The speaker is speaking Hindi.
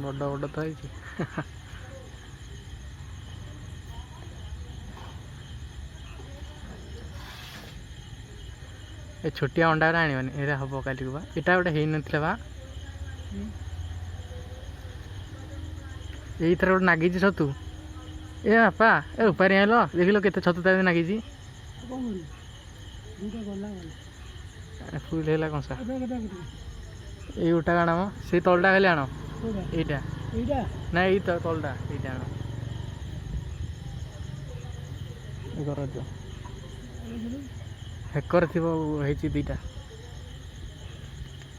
बड़ बड़ तो है ए छोटिया अंडा आने एरा हम काली बा इटा गोटे हो ना बा यही थर गोटे नागी छतु ए बापा ए उपारी आल देख लो के छतु ता नागी फुल है कौन सा ये उठा आण से तलटा खाली आण यहीटा ना यही तो तलटा यहीटा आण हेकर थी 2टा